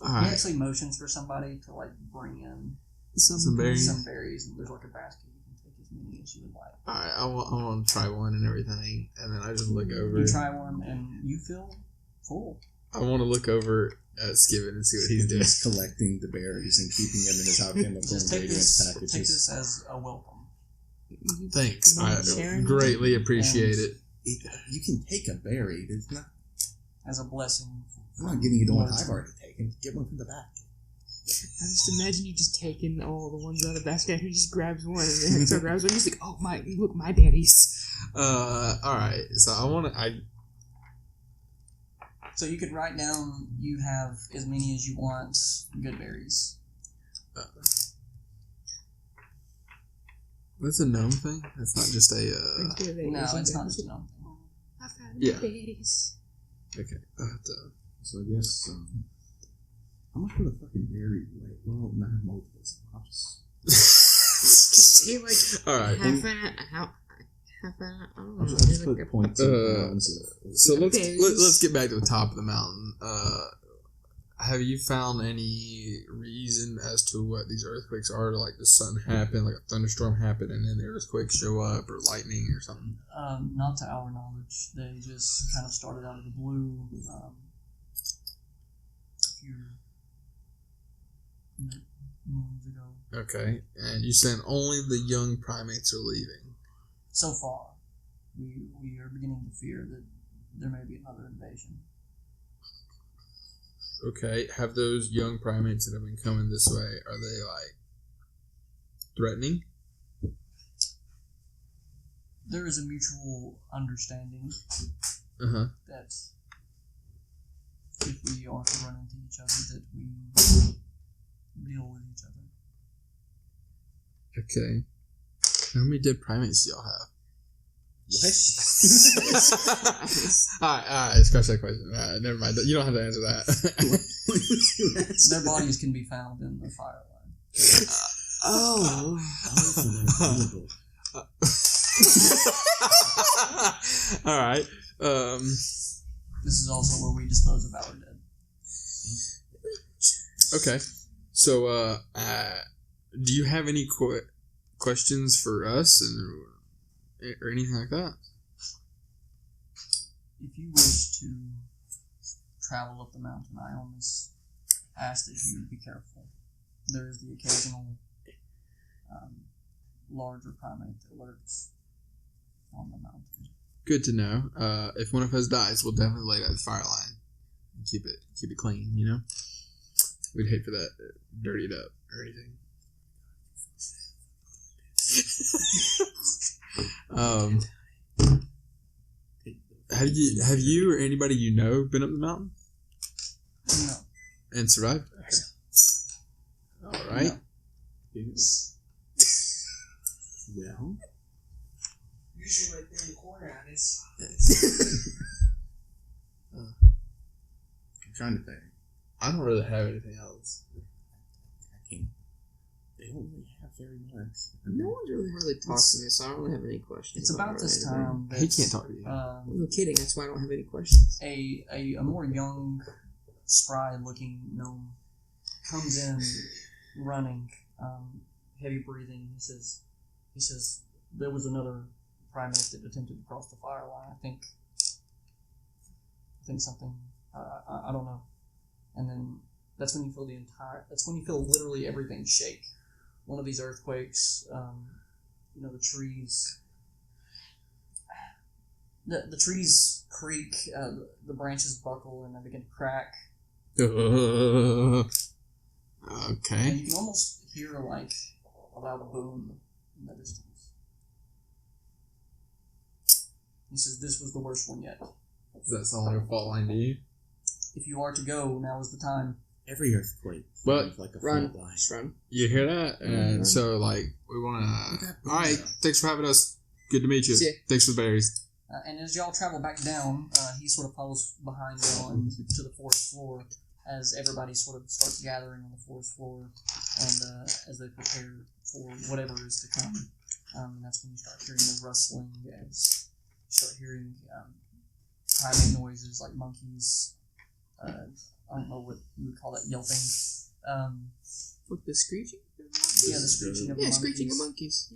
All He right. actually motions for somebody to like bring in Some berries. some berries, and there's like a basket. You can take as many as you would like. All right. I want to try one and everything, and then I just look over. You try one, and you feel full. I want to look over at Skiven and see what he's doing. Just collecting the berries and keeping them in his alchemical Just take ingredients this packages. as a welcome. Thanks. I Sharon? greatly appreciate it. You can take a berry. There's not. As a blessing. I'm not giving you the one I've already taken. Get one from the back. I just imagine you just taking all the ones out of the basket, and he just grabs one, and then Hector grabs one, and he's like, "Oh my, look, my berries." All right. So So you could write down you have as many as you want good berries. That's a gnome thing. That's not just a. No, it's not just enough. I found Yeah. berries. Okay. I'll have to. So I guess. How much would a fucking berry weigh? Well, not multiples. I'll just. You're like All right. half an. I don't know. I'll just You're put like points So let's berries. get back to the top of the mountain. Have you found any reason as to what these earthquakes are? Like the sun happen, like a thunderstorm happen, and then the earthquakes show up, or lightning, or something? Not to our knowledge. They just kind of started out of the blue a few moons ago. Okay, and you said only the young primates are leaving. So far, we are beginning to fear that there may be another invasion. Okay, have those young primates that have been coming this way, are they like threatening? There is a mutual understanding that if we are to run into each other, that we deal with each other. Okay. How many dead primates do y'all have? What? Alright, scratch that question. Never mind. You don't have to answer that. Their bodies can be found in the fire line. Oh. Alright. This is also where we dispose of our dead. Okay. So, do you have any questions for us or anything like that? If you wish to travel up the mountain, I almost ask that you be careful. There is the occasional larger primate that lurks on the mountain. Good to know. If one of us dies, we'll definitely lay it at the fire line and keep it clean. You know, we'd hate for that dirtied up or anything. Have you or anybody you know been up the mountain? No. And survived? Okay. All right. No. Well, Usually right there in the corner on this. I'm trying to think. I don't really have anything else. I can't. They don't really have very much. No one's really hardly talked to me, so I don't really have any questions. It's about this time that He can't talk to you. No kidding, that's why I don't have any questions. a more young, spry-looking gnome comes in running, heavy breathing. He says there was another primate that attempted to cross the fire line. I think something. I don't know. And then that's when you feel literally everything shake. One of these earthquakes. The trees. The trees creak. The branches buckle and they begin to crack. Okay. And you can almost hear like a loud boom in the distance. He says, "This was the worst one yet. Does that sound like a fault line to you? If you are to go, now is the time." Every earthquake. But sounds like a Run. fault line. Just run. You hear that? And so, like, we want to... All right, thanks for having us. Good to meet you. See ya. Thanks for the berries. And as y'all travel back down, he sort of follows behind y'all into the forest floor as everybody sort of starts gathering on the forest floor and as they prepare for whatever is to come. And that's when you start hearing the rustling, as you start hearing primate noises like monkeys. I don't know what you would call that, yelping. With the screeching? Yeah, the screeching of monkeys. Screeching of monkeys.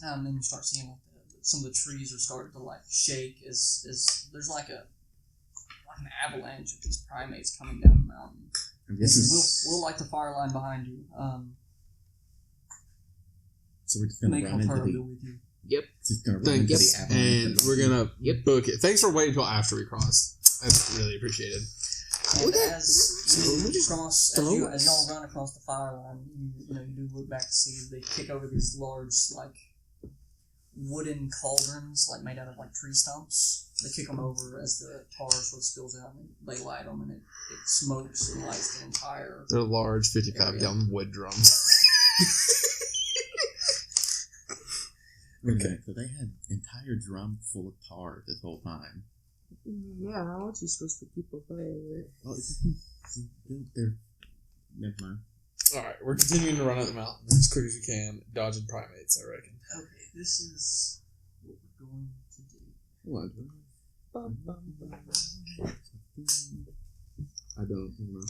And you start seeing like some of the trees are starting to like shake as there's like an avalanche of these primates coming down the mountain. And this is We'll light the fire line behind you. so we're just gonna Make run into Altardo the. with you. Yep. Just gonna run Thanks. into the avalanche. And we're going to book it. Thanks for waiting until after we cross. That's really appreciated. And Okay. as you cross, throw as y'all run across the fire line, you do look back to see they kick over these large like wooden cauldrons, like made out of like tree stumps. They kick them over as the tar sort of spills out, and they light them, and it smokes and lights the entire. They're large 55-gallon wood drums. Okay, so they had entire drum full of tar this whole time. Yeah, how else are you supposed to keep a fire with? Well, it's built their. Never mind. All right, we're continuing to run up the mountain as quick as we can, dodging primates, I reckon. Okay, this is what we're going to do. What? I don't know.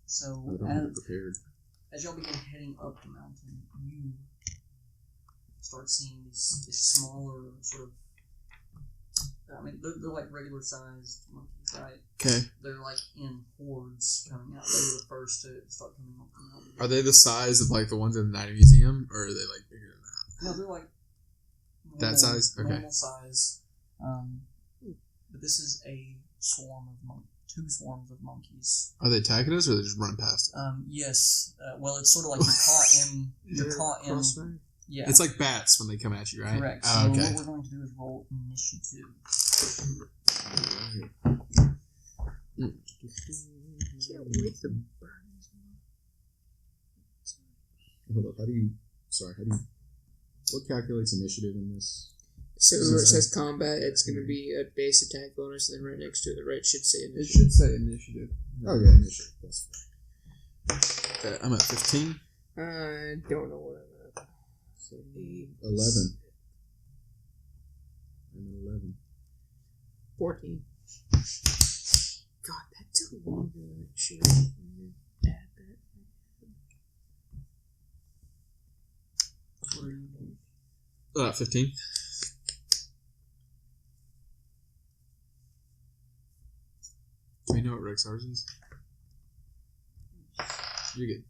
So I don't have it prepared. as y'all begin heading up the mountain, you start seeing these smaller sort of. I mean, they're like regular sized monkeys, right? Okay. They're like in hordes coming out. They were the first to start coming up the mountain. Are they the size of like the ones in the Night Museum, or are they like bigger than that? No, they're like That size? Okay. Normal size. But this is a swarm of two swarms of monkeys. Are they attacking us, or are they just running past us? Yes. Well, it's sort of like you're caught in. Crossfire? Yeah. It's like bats when they come at you, right? Correct. Oh, So okay. what we're going to do is roll initiative. Can't wait to burn these. Hold up. How do you? What calculates initiative in this? So where it says combat, it's going to be a base attack bonus, and then right next to it, the right should say It initiative. should say initiative. Oh yeah, initiative. I'm at 15. I don't know what I'm at. So 11. I'm at 11. 14. God, that took longer than it should have. 15. Do we know what Rex ours is? You're good.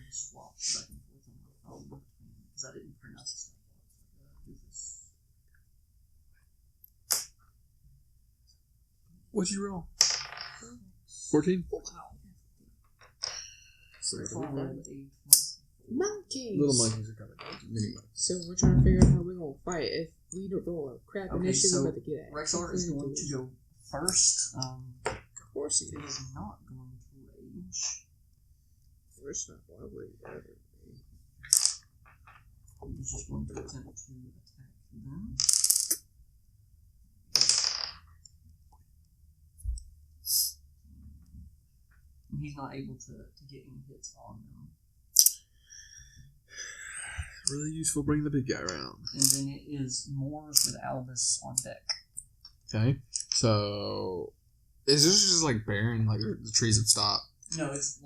Swap back and forth on my phone because I didn't pronounce this. Do this. What'd you roll? 14? Wow. Sorry. Monkeys. Little monkeys are coming. Mini monkeys. So we're trying to figure out how we're gonna fight. If we don't roll a crap Okay, initiative, so we're about to get Rexar is going to go first. Of course he It is. is not going to rage. First not why would he ever be? He's just going to attempt to attack them. He's not able to get any hits on them. Really useful. Bring the big guy around. And then it is Moors with Albus on deck. Okay. So, is this just like barren? Like the trees have stopped? No, it's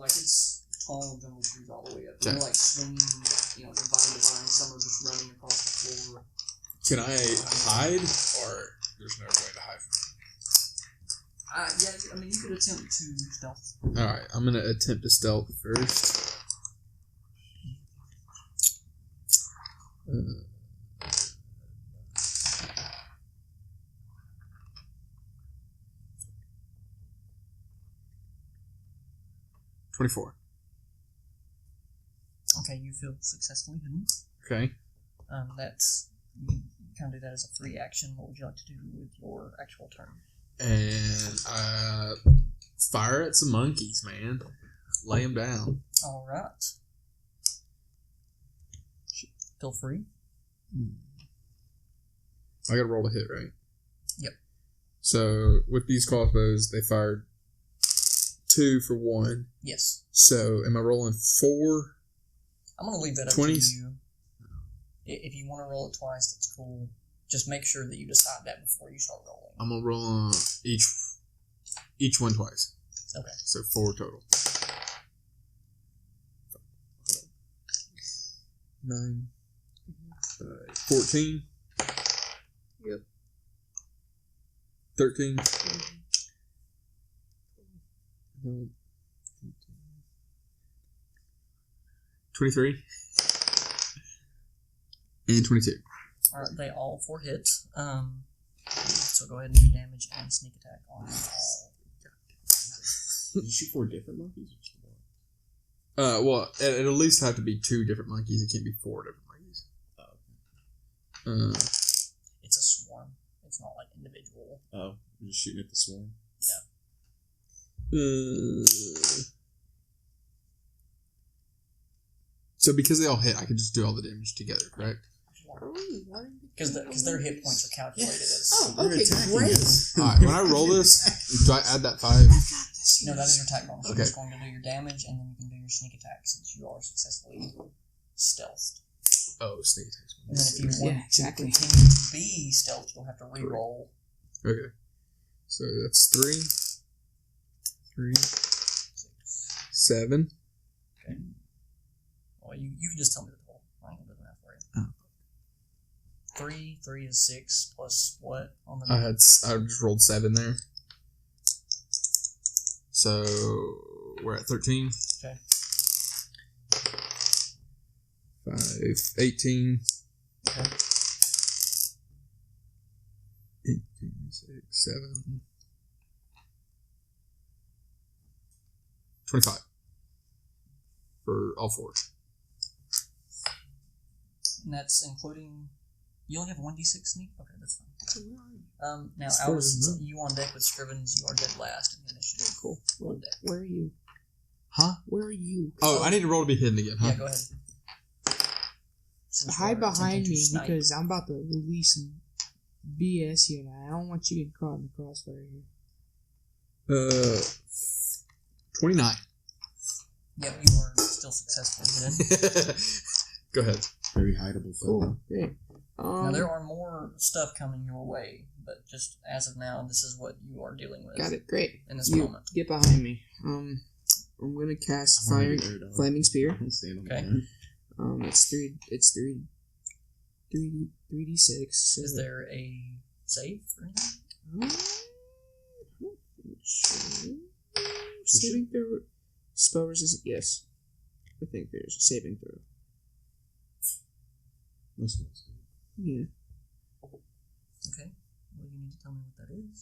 tall jungle trees all the way up. Okay. They're like swinging, vine to vine. Some are just running across the floor. Can I hide? Or there's no way to hide from me? Yeah, I mean, you could attempt to stealth. Alright, I'm going to attempt to stealth first. 24. Okay, you feel successfully hidden. Okay. That's you can kind of do that as a free action. What would you like to do with your actual turn? And fire at some monkeys, man. Lay them down. All right. Feel free. I gotta roll a hit, right? Yep. So, with these crossbows, they fired 2 for 1. Yes. So, am I rolling 4? I'm going to leave that up 20s? to you. If you want to roll it twice, that's cool. Just make sure that you decide that before you start rolling. I'm gonna roll each one twice. Okay. So 4 total. 9. 14. Yep. 13. 23. And 22. Alright, they all 4 hits. So go ahead and do damage and sneak attack on them all. Did you shoot 4 different monkeys or just 1? Well, it'll at least have to be 2 different monkeys. It can't be 4 different monkeys. Oh, okay. It's a swarm. It's not like individual. Oh, you're just shooting at the swarm? So because they all hit, I could just do all the damage together, correct? Because their hit points are calculated as... Oh, You're okay, attacking great. us. Alright, when I roll this, do I add that 5? No, that is your attack bonus. Okay. You're just going to do your damage, and then you can do your sneak attack since you are successfully stealthed. Oh, sneak attacks. And then if you want Yeah, exactly. to continue to be stealth, you'll have to re-roll. Okay. So that's 3. 3. 7. Okay. Well, you can just tell me the total. I ain't gonna do that for you. Oh. 3 is 6 plus what on the I just rolled 7 there. So we're at 13. Okay. 5, 18. Okay. 18, 6, 7. 25. For all 4. And that's including... You only have 1d6 sneak? Okay, that's fine. Now, It's Alice, frozen, you on deck with Scrivens, you are dead last in the initiative. Cool. On deck. Where are you? Huh? Where are you? Oh, I need to roll to be hidden again, huh? Yeah, go ahead. Since Hide you're behind attempting to me snipe. because I'm about to release some BS here now. I don't want you getting caught in the crossfire here. 29. Yep, you are still successfully hidden. Go ahead. Very hideable Cool. fellow. Great. Now, there are more stuff coming your way, but just as of now, this is what you are dealing with Got it. Great. in this You moment. get behind me. I'm gonna cast I'm fire, already there, dog. flaming spear. I'm staying on the Okay. ground. It's 3d6. Is there a save or anything? I don't think so. Saving throw. Spell resistance. Yes. I think there's a saving throw. No spells. Yeah. Okay. Well, you need to tell me what that is.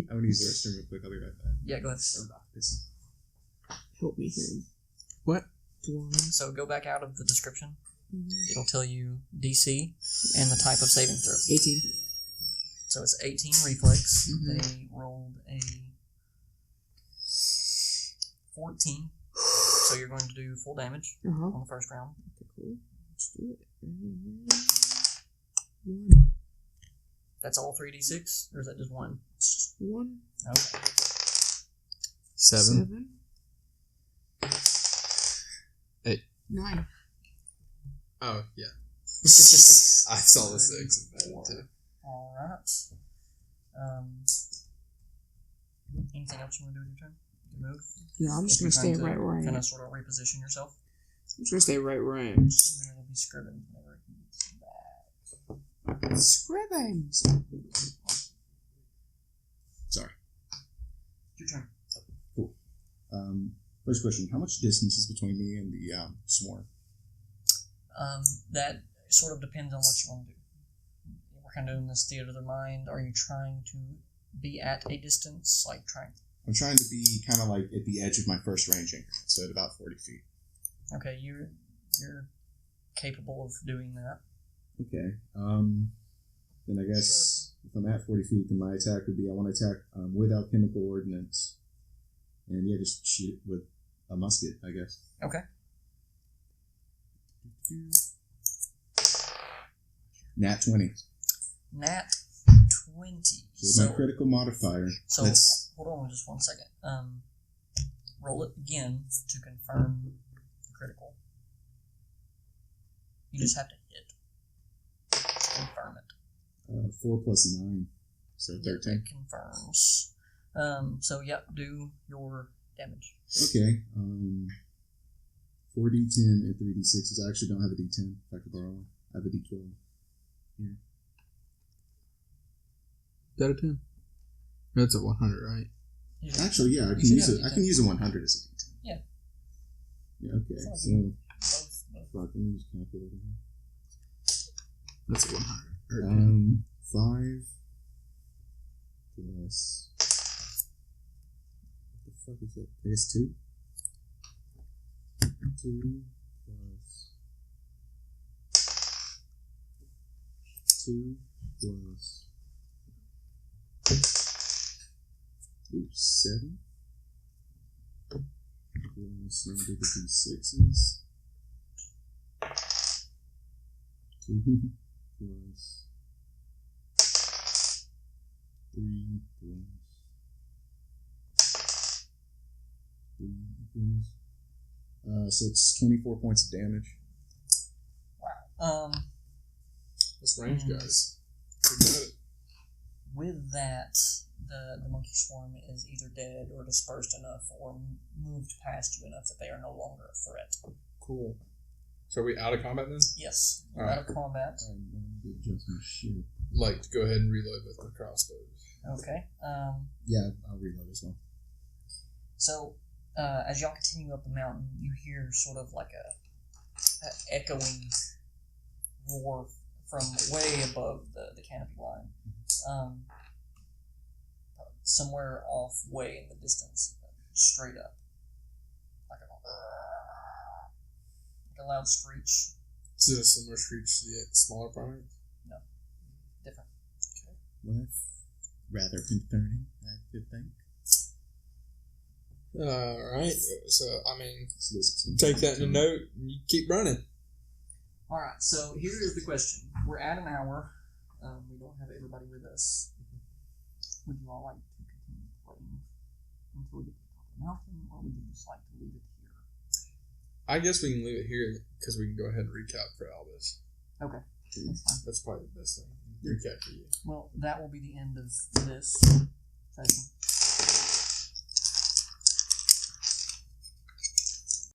I'm gonna use the restroom real quick. I'll be right back. Yeah, go ahead. Help me here. What? Blind. So go back out of the description. Mhm. It'll tell you DC and the type of saving throw. 18. So it's 18 reflex. Mhm. They rolled a 14. So you're going to do full damage on the first round. Okay, cool. Let's do it. 1. That's all 3d6? Or is that just one? It's just 1. Okay. 7. 8. 9. Oh, yeah. I saw the 6 in that too. Alright. Anything else you want to do with your turn? You move? Yeah, I'm just going to stay right where I am. Kind of sort of reposition yourself. I'm just going to stay right where I am. And then it'll be Scriven whenever he gets back. Scribbins! Sorry. Your turn. Cool. First question: how much distance is between me and the swarm? That sort of depends on what you want to do. We're kind of doing this theater of the mind. Are you trying to be at a distance, like trying? I'm trying to be kind of like at the edge of my first range increment, so at about 40 feet. Okay, you're capable of doing that. Okay. Then I guess if I'm at 40 feet, then my attack would be I want to attack without chemical ordnance, and yeah, just shoot it with a musket, I guess. Okay. Nat 20. Nat 20. So with my critical modifier. So hold on just one second. Roll it again to confirm the critical. You just have to hit. Confirm it. 4 plus 9, so 13. It confirms. So yep, do your damage. Okay. 4d10 and 3d6s. I actually don't have a d10. If I could borrow one. I have a d12 here. Is that a 10? That's a 100, right? Actually, yeah, I can use it. I can use a 100 as a d10. Yeah. Yeah. Okay. So, fuck, let me use a calculator here. That's a 100. 5 plus. What the fuck is that? I guess 2. 2 plus 2 plus 7 plus now do the d6s. 2 plus 3 plus 3 plus. So it's 24 points of damage. Wow. That's range, guys. We got it. With that, the monkey swarm is either dead or dispersed enough or moved past you enough that they are no longer a threat. Cool. So are we out of combat then? Yes, you're Alright. out of combat. I need to adjust my shit. Like, to go ahead and reload with my crossbows. Okay. Yeah, I'll reload as well. So, as y'all continue up the mountain, you hear sort of like a echoing roar from way above the canopy line. Somewhere off way in the distance, straight up. Like a loud screech. Is it a similar screech to the smaller primate? No. Different. Okay. Well, that's rather concerning, I should think. Alright, so, I mean, So this is take that in a note and you keep running. Alright, so here is the question. We're at an hour. We don't have everybody with us. Would you all like to continue playing until we get to the top of the mountain, or would you just like to leave it here? I guess we can leave it here because we can go ahead and recap for Albus. Okay, that's fine. That's probably the best thing. Recap for you. Well, that will be the end of this session.